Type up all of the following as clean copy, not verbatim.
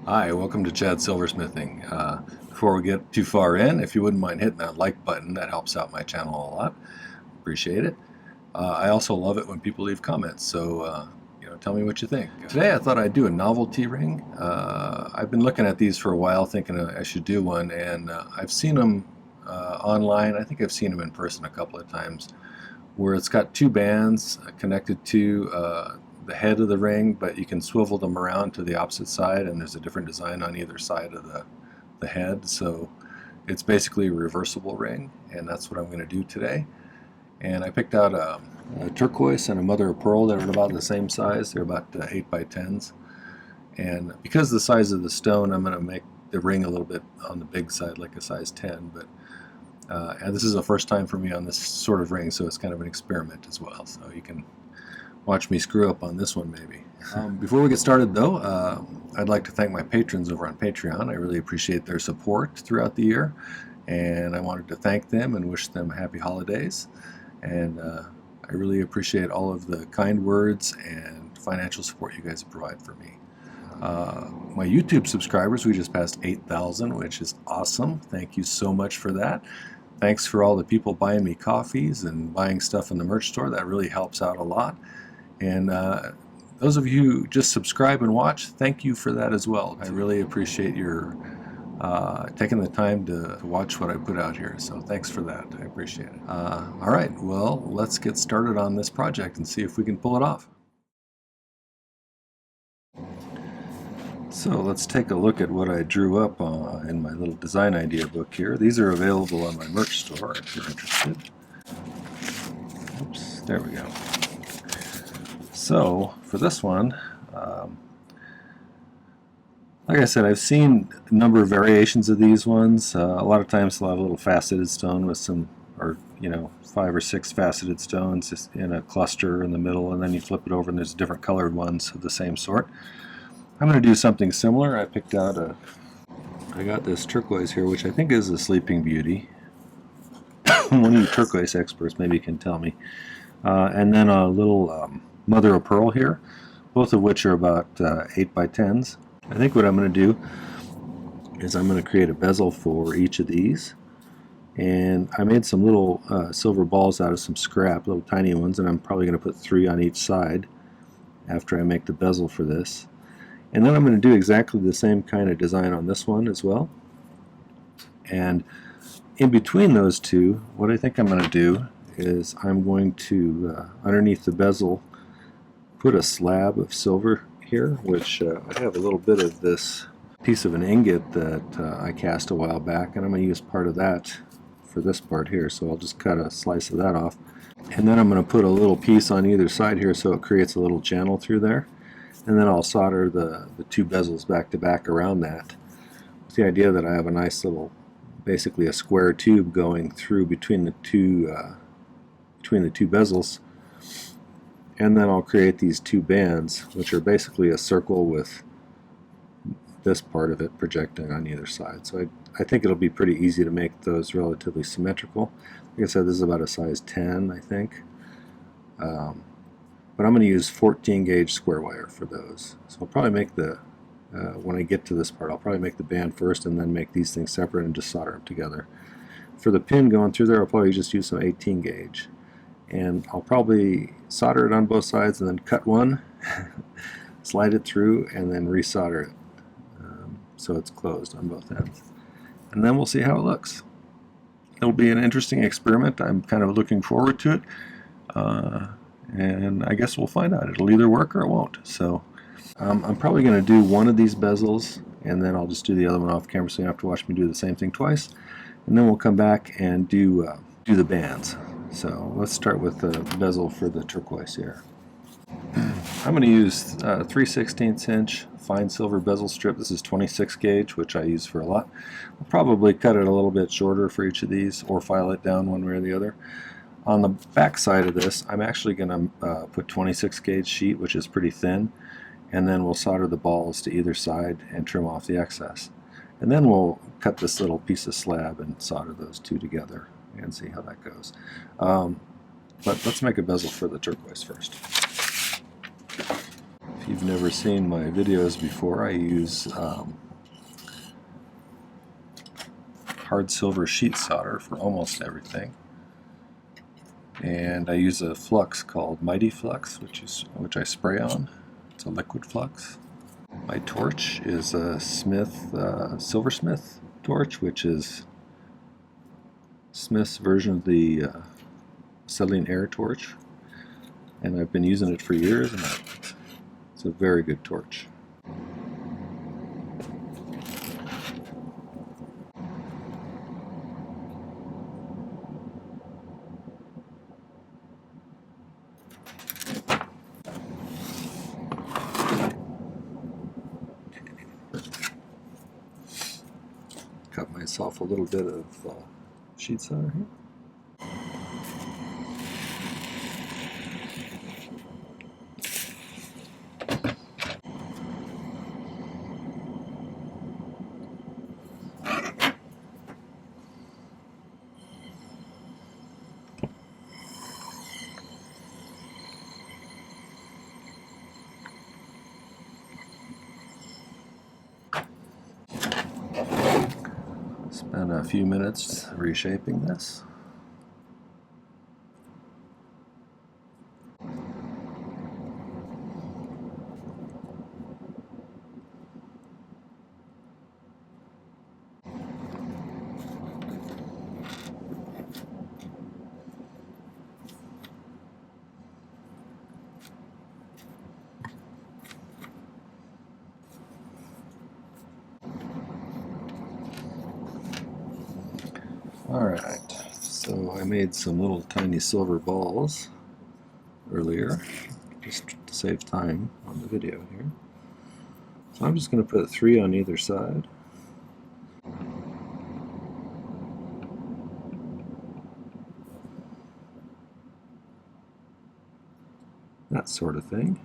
Hi, welcome to Chad Silversmithing. Before we get too far in, if you wouldn't mind hitting that like button, that helps out my channel a lot. Appreciate it. I also love it when people leave comments, so tell me what you think. Today I thought I'd do a novelty ring. I've been looking at these for a while, thinking I should do one, and I've seen them online. I think I've seen them in person a couple of times, where it's got two bands connected to the head of the ring, but you can swivel them around to the opposite side, and there's a different design on either side of the head. So it's basically a reversible ring, and that's what I'm going to do today. And I picked out a turquoise and a mother of pearl that are about the same size. They're about 8 by 10s. And because of the size of the stone, I'm going to make the ring a little bit on the big side, like a size 10. But and this is the first time for me on this sort of ring, so it's kind of an experiment as well. So you can watch me screw up on this one maybe. Before we get started though, I'd like to thank my patrons over on Patreon. I really appreciate their support throughout the year, and I wanted to thank them and wish them happy holidays. And I really appreciate all of the kind words and financial support you guys provide for me. My YouTube subscribers, we just passed 8,000, which is awesome. Thank you so much for that. Thanks for all the people buying me coffees and buying stuff in the merch store. That really helps out a lot. And those of you who just subscribe and watch, thank you for that as well. I really appreciate your taking the time to watch what I put out here. So thanks for that. I appreciate it. All right, well, let's get started on this project and see if we can pull it off. So let's take a look at what I drew up in my little design idea book here. These are available on my merch store if you're interested. Oops, there we go. So for this one, like I said, I've seen a number of variations of these ones. A lot of times a lot of little faceted stone with some, or 5 or 6 faceted stones just in a cluster in the middle, and then you flip it over and there's different colored ones of the same sort. I'm going to do something similar. I got this turquoise here, which I think is a Sleeping Beauty. One of you turquoise experts maybe can tell me. And then a little mother of pearl here, both of which are about 8 by 10s. I think what I'm going to do is I'm going to create a bezel for each of these. And I made some little silver balls out of some scrap, little tiny ones, and I'm probably going to put 3 on each side after I make the bezel for this. And then I'm going to do exactly the same kind of design on this one as well. And in between those two, what I think I'm going to do is I'm going to, underneath the bezel, put a slab of silver here, which I have a little bit of this piece of an ingot that I cast a while back, and I'm going to use part of that for this part here. So I'll just cut a slice of that off. And then I'm going to put a little piece on either side here so it creates a little channel through there. And then I'll solder the 2 bezels back to back around that, with the idea that I have a nice little, basically a square tube going through between the two bezels. And then I'll create these 2 bands, which are basically a circle with this part of it projecting on either side. So I think it'll be pretty easy to make those relatively symmetrical. Like I said, this is about a size 10, I think. But I'm going to use 14 gauge square wire for those. So I'll probably make when I get to this part, I'll probably make the band first and then make these things separate and just solder them together. For the pin going through there, I'll probably just use some 18 gauge. And I'll probably solder it on both sides and then cut one, slide it through, and then resolder it so it's closed on both ends. And then we'll see how it looks. It'll be an interesting experiment. I'm kind of looking forward to it. And I guess we'll find out. It'll either work or it won't. So I'm probably going to do one of these bezels, and then I'll just do the other one off camera, so you have to watch me do the same thing twice. And then we'll come back and do the bands. So let's start with the bezel for the turquoise here. I'm going to use 3/16 inch fine silver bezel strip. This is 26 gauge, which I use for a lot. I'll probably cut it a little bit shorter for each of these, or file it down one way or the other. On the back side of this, I'm actually going to put 26 gauge sheet, which is pretty thin, and then we'll solder the balls to either side and trim off the excess. And then we'll cut this little piece of slab and solder those 2 together and see how that goes. But let's make a bezel for the turquoise first. If you've never seen my videos before, I use hard silver sheet solder for almost everything. And I use a flux called My-T-Flux, which I spray on. It's a liquid flux. My torch is a Silversmith torch, which is Smith's version of the acetylene air torch. And I've been using it for years, and it's a very good torch. Cut myself a little bit of sheet solder here. Spend a few minutes reshaping this. Alright, so I made some little tiny silver balls earlier, just to save time on the video here. So I'm just going to put 3 on either side. That sort of thing.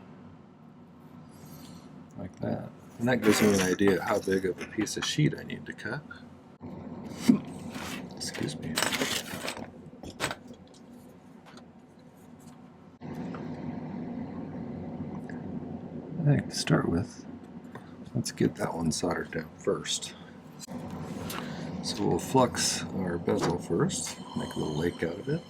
Like that. And that gives me an idea of how big of a piece of sheet I need to cut. Excuse me. I think to start with, let's get that one soldered down first. So we'll flux our bezel first, make a little lake out of it.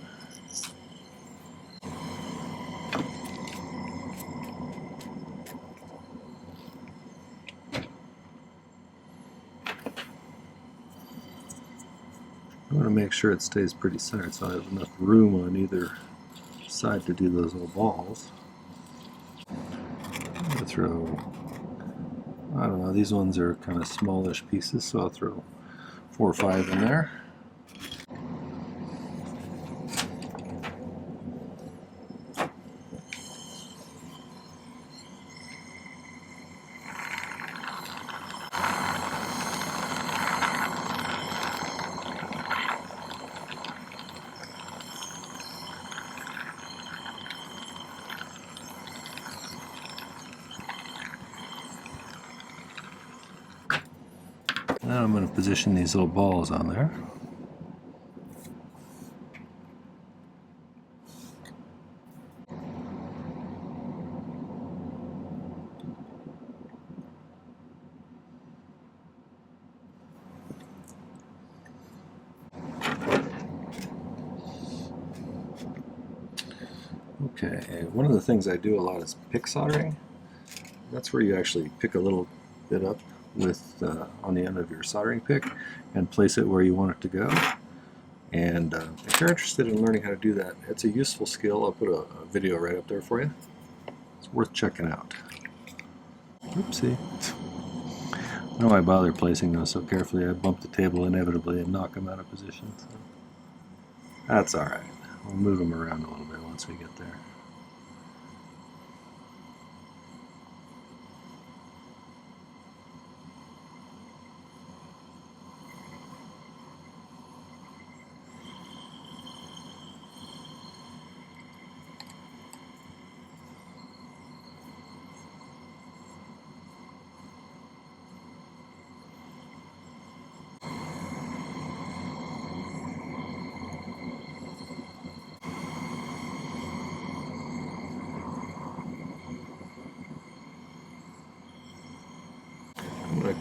I want to make sure it stays pretty centered so I have enough room on either side to do those little balls. I'm going to throw, I don't know, these ones are kind of smallish pieces, so I'll throw 4 or 5 in there. Now I'm going to position these little balls on there. Okay, one of the things I do a lot is pick soldering. That's where you actually pick a little bit up with on the end of your soldering pick and place it where you want it to go. And if you're interested in learning how to do that, it's a useful skill. I'll put a video right up there for you. It's worth checking out. Oopsie. I don't know why I bother placing those so carefully. I bump the table inevitably and knock them out of position. So that's alright. We'll move them around a little bit once we get there.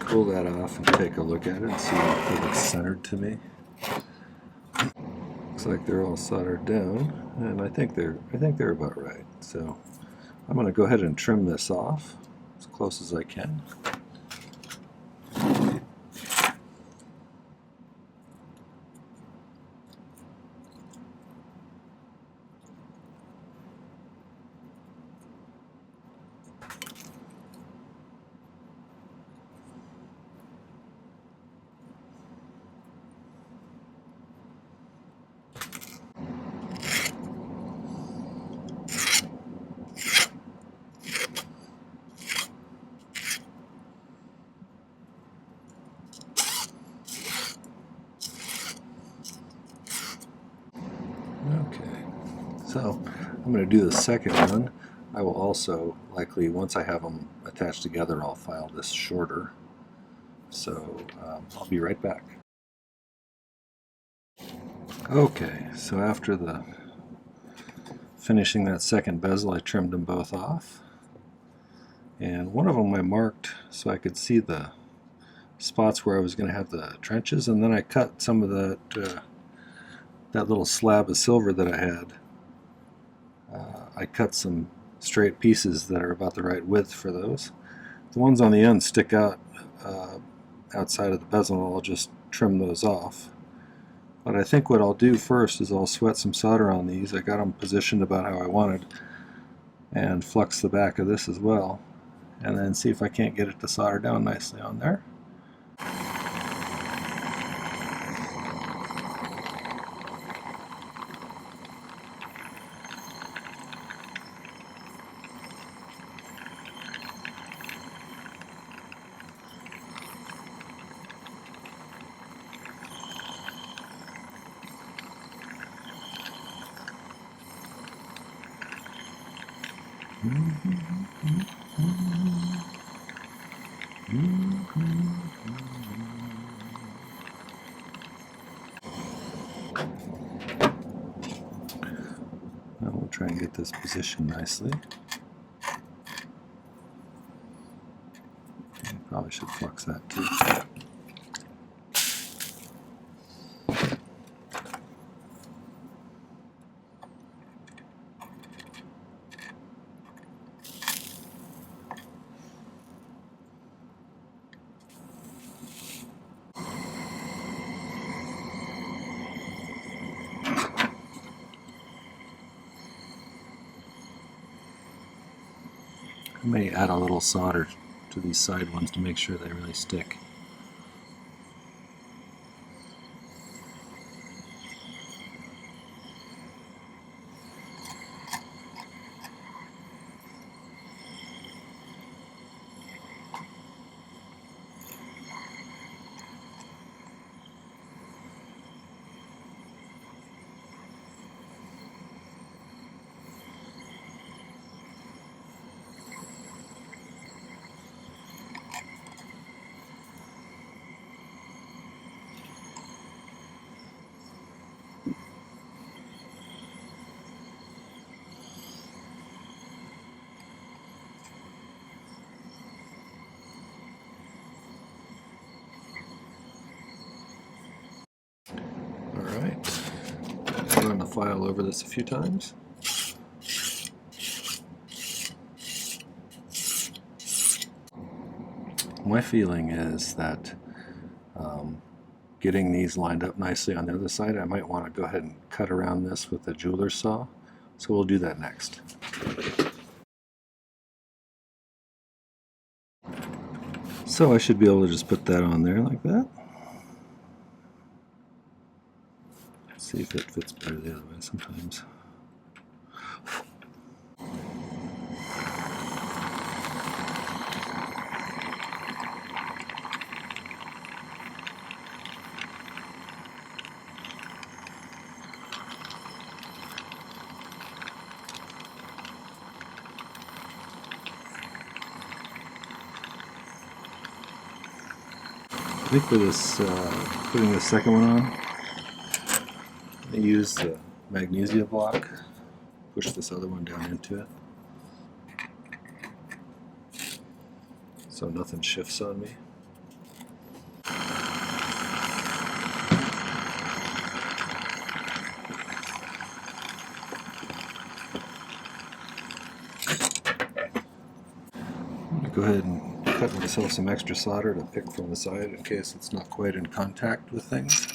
pull that off and take a look at it and see if it looks centered to me. Looks like they're all soldered down, and I think they're about right. So I'm going to go ahead and trim this off as close as I can. Okay, so I'm going to do the second one. I will also likely, once I have them attached together, I'll file this shorter. So I'll be right back. Okay, so after finishing that second bezel, I trimmed them both off. And one of them I marked so I could see the spots where I was going to have the trenches, and then I cut some of that little slab of silver that I had. I cut some straight pieces that are about the right width for those. The ones on the end stick out outside of the bezel. I'll just trim those off. But I think what I'll do first is I'll sweat some solder on these. I got them positioned about how I wanted, and flux the back of this as well, and then see if I can't get it to solder down nicely on there. Now we'll try and get this positioned nicely. Probably should flux that too. I may add a little solder to these side ones to make sure they really stick. Alright, run the file over this a few times. My feeling is that getting these lined up nicely on the other side, I might want to go ahead and cut around this with a jeweler's saw, so we'll do that next. So I should be able to just put that on there like that. Let's see if it fits better the other way sometimes. I think for this, putting the second one on, I use the magnesia block, push this other one down into it, so nothing shifts on me. go ahead and cut myself some extra solder to pick from the side in case it's not quite in contact with things.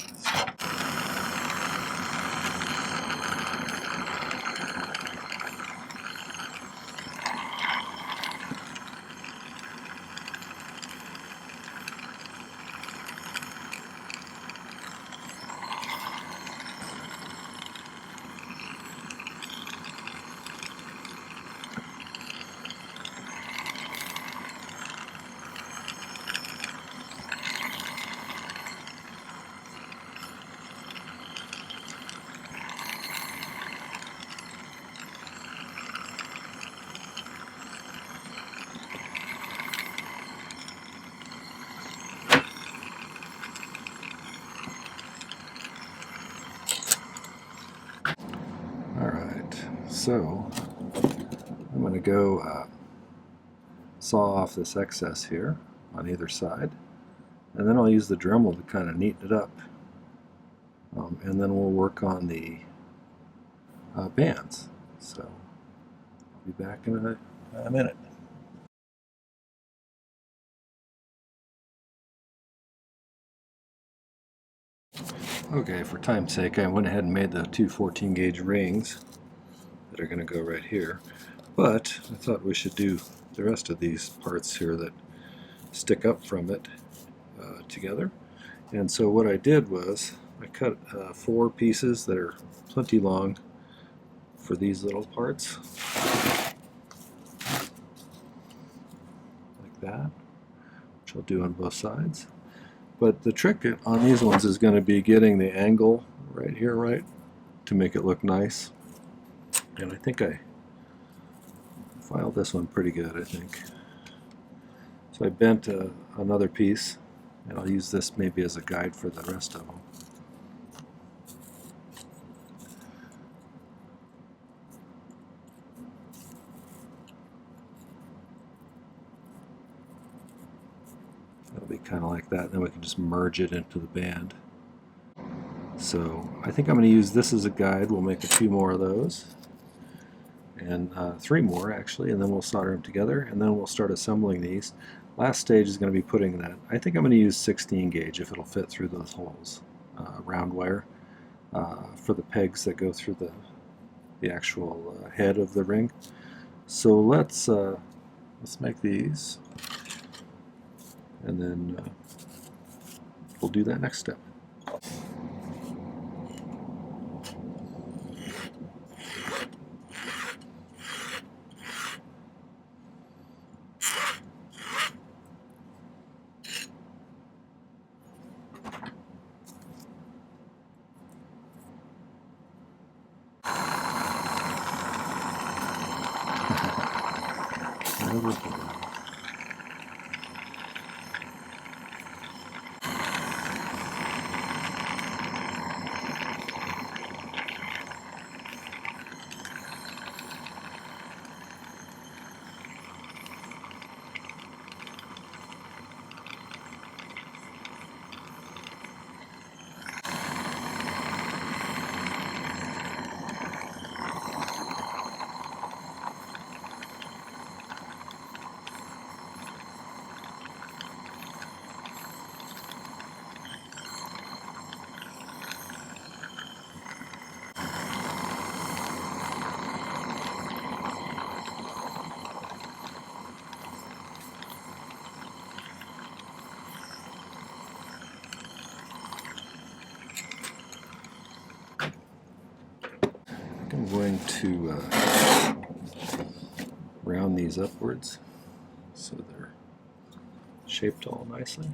Alright, so I'm going to go saw off this excess here on either side, and then I'll use the Dremel to kind of neaten it up, and then we'll work on the bands. So I'll be back in a minute. Okay, for time's sake, I went ahead and made the two 14 gauge rings that are going to go right here, but I thought we should do the rest of these parts here that stick up from it together. And so what I did was I cut 4 pieces that are plenty long for these little parts, like that, which I'll do on both sides. But the trick on these ones is going to be getting the angle right here right to make it look nice. And I think I filed this one pretty good, I think. So I bent another piece, and I'll use this maybe as a guide for the rest of them. It'll be kind of like that, and then we can just merge it into the band. So I think I'm going to use this as a guide. We'll make a few more of those, and 3 more actually, and then we'll solder them together, and then we'll start assembling these. Last stage is going to be putting that. I think I'm going to use 16 gauge if it'll fit through those holes, round wire, for the pegs that go through the actual head of the ring. So let's make these, and then we'll do that next step. I'm going to round these upwards so they're shaped all nicely.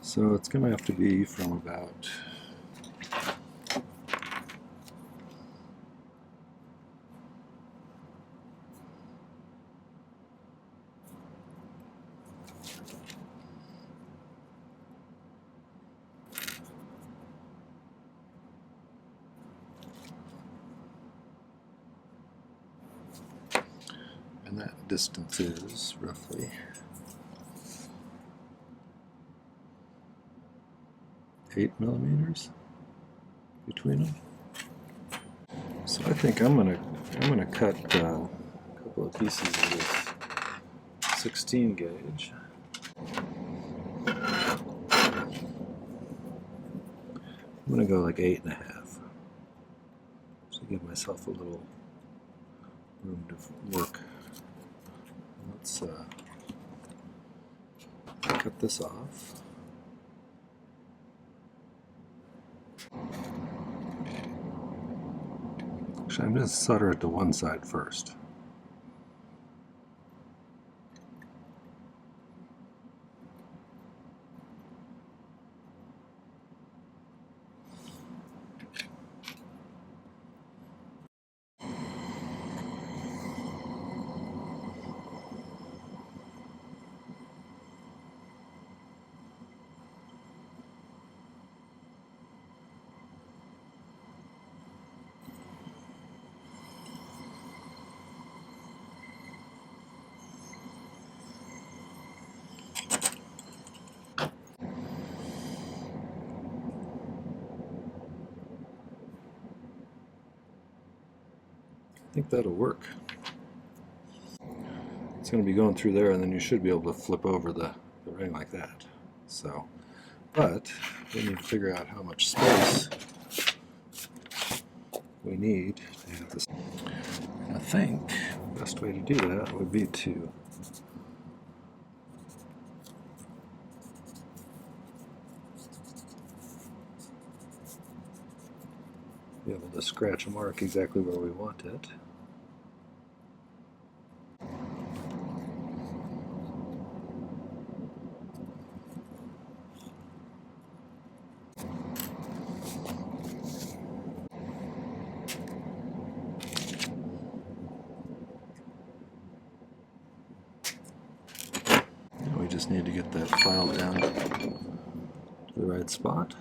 So it's going to have to be from about and that distance is roughly 8 millimeters between them. So I think I'm gonna cut a couple of pieces of this 16 gauge. I'm gonna go like 8.5, so give myself a little room to work. Let's cut this off. Actually, I'm going to solder it to one side first. I think that'll work. It's going to be going through there, and then you should be able to flip over the ring like that. So, but we need to figure out how much space we need to have this. I think the best way to do that would be to be able to scratch a mark exactly where we want it. Now we just need to get that file down to the right spot.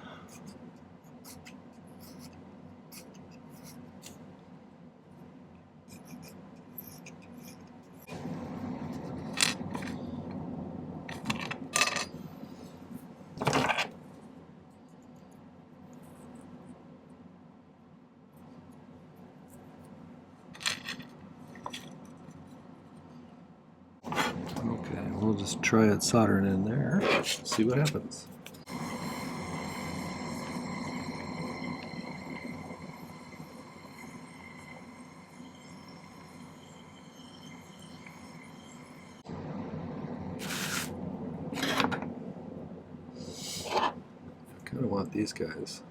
Okay, we'll just try it soldering in there, see what happens. I kind of want these guys.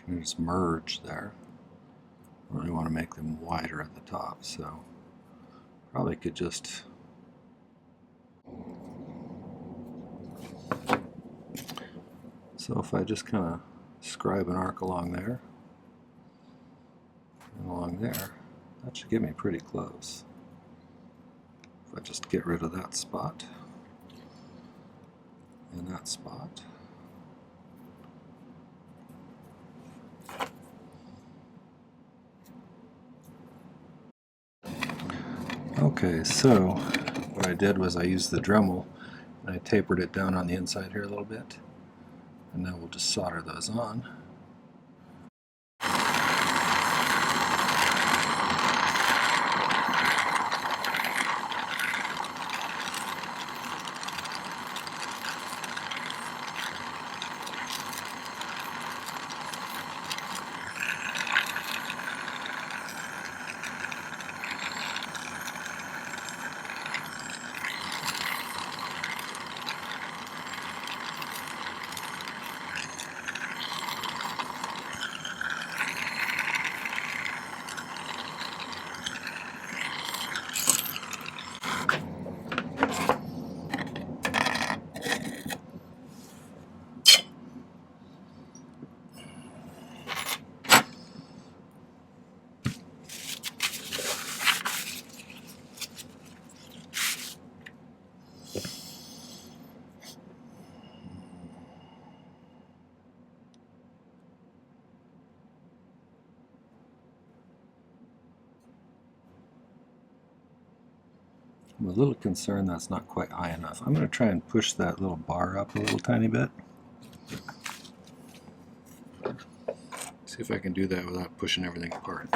Can just merge there. I really want to make them wider at the top, so probably could just if I just kind of scribe an arc along there and along there, that should get me pretty close. If I just get rid of that spot and that spot. Okay, so what I did was I used the Dremel and I tapered it down on the inside here a little bit, and then we'll just solder those on. I'm a little concerned that's not quite high enough. I'm going to try and push that little bar up a little tiny bit. See if I can do that without pushing everything apart.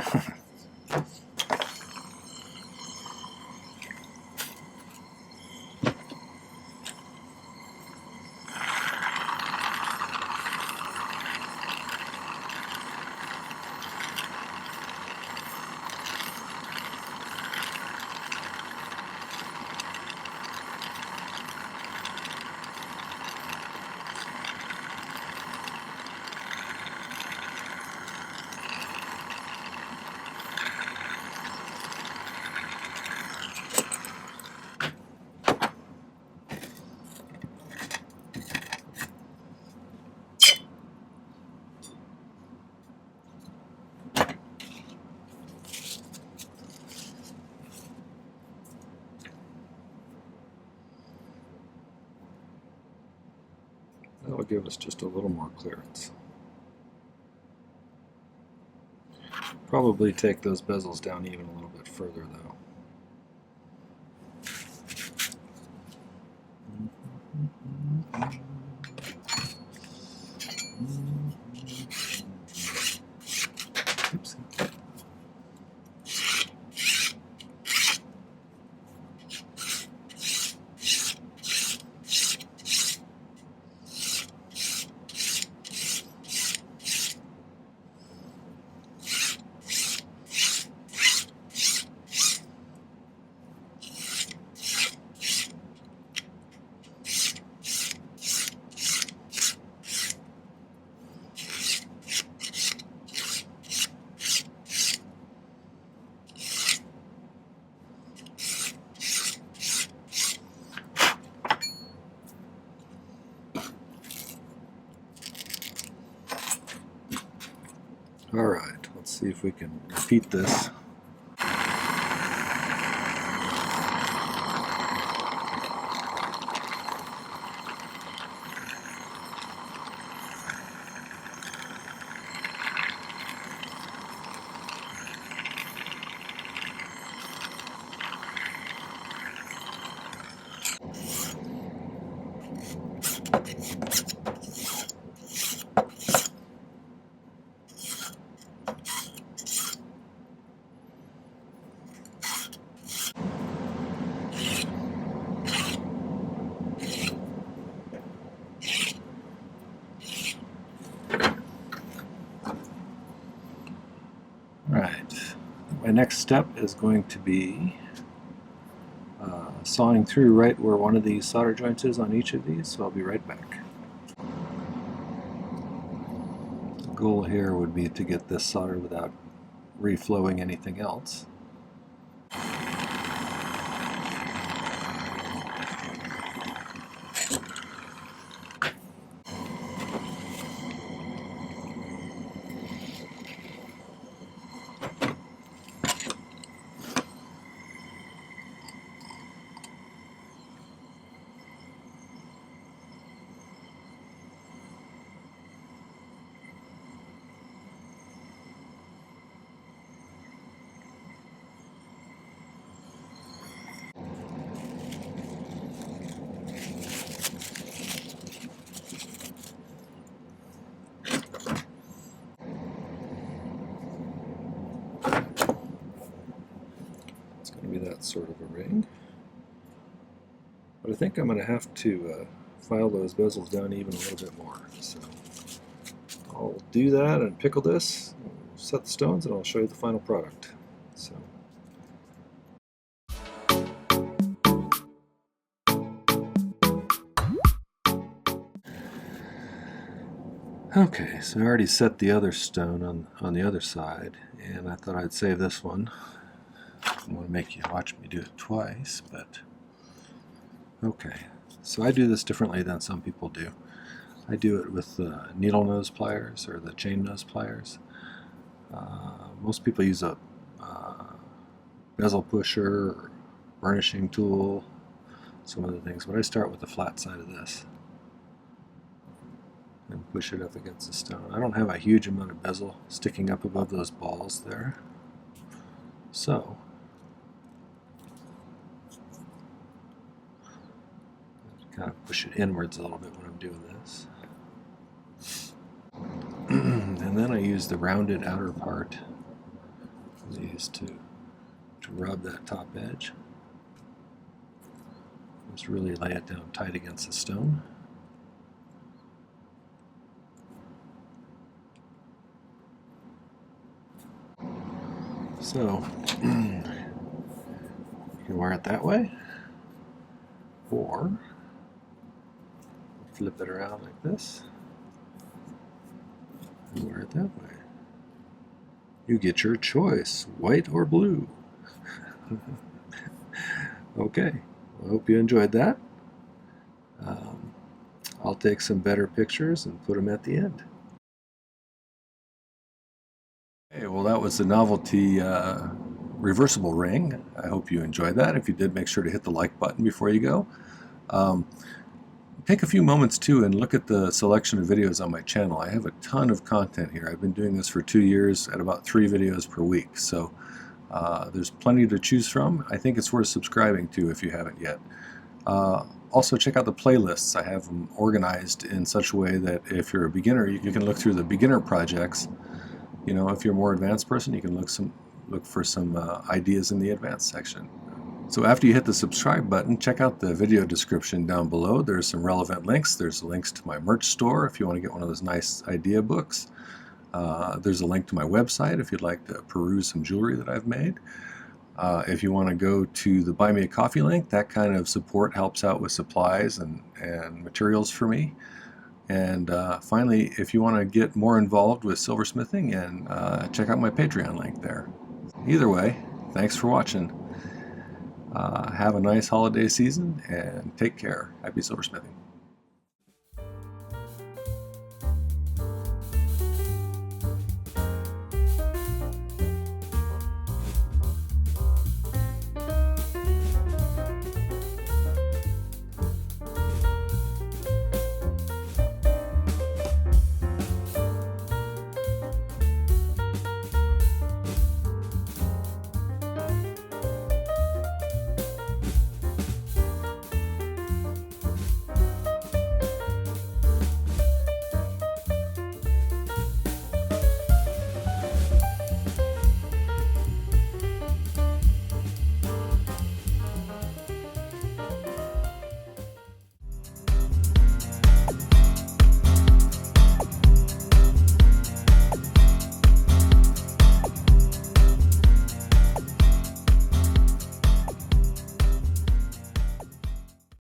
That will give us just a little more clearance. Probably take those bezels down even a little bit further though. Oops. All right, let's see if we can repeat this. Right, my next step is going to be sawing through right where one of these solder joints is on each of these, so I'll be right back. The goal here would be to get this soldered without reflowing anything else. That sort of a ring, but I think I'm going to have to file those bezels down even a little bit more, so I'll do that and pickle this, set the stones, and I'll show you the final product. Okay, so I already set the other stone on the other side, and I thought I'd save this one. I don't want to make you watch me do it twice, but okay. So I do this differently than some people do. I do it with the needle nose pliers or the chain nose pliers. Most people use a bezel pusher or burnishing tool, some other things, but I start with the flat side of this and push it up against the stone. I don't have a huge amount of bezel sticking up above those balls there, so Kind of push it inwards a little bit when I'm doing this. And then I use the rounded outer part of these to rub that top edge. Just really lay it down tight against the stone. So you can wear it that way, or flip it around like this and wear it that way. You get your choice, white or blue. Okay, I hope you enjoyed that. I'll take some better pictures and put them at the end. Okay, well, that was the novelty reversible ring. I hope you enjoyed that. If you did, make sure to hit the like button before you go. Take a few moments too and look at the selection of videos on my channel. I have a ton of content here. I've been doing this for 2 years at about 3 videos per week, so there's plenty to choose from. I think it's worth subscribing to if you haven't yet. Also, check out the playlists. I have them organized in such a way that if you're a beginner, you can look through the beginner projects. You know, if you're a more advanced person, you can look for some ideas in the advanced section. So after you hit the subscribe button, check out the video description down below. There's some relevant links. There's links to my merch store if you want to get one of those nice idea books. There's a link to my website if you'd like to peruse some jewelry that I've made. If you want to go to the Buy Me a Coffee link, that kind of support helps out with supplies and materials for me. And finally, if you want to get more involved with silversmithing, and check out my Patreon link there. Either way, thanks for watching. Have a nice holiday season and take care. Happy silversmithing.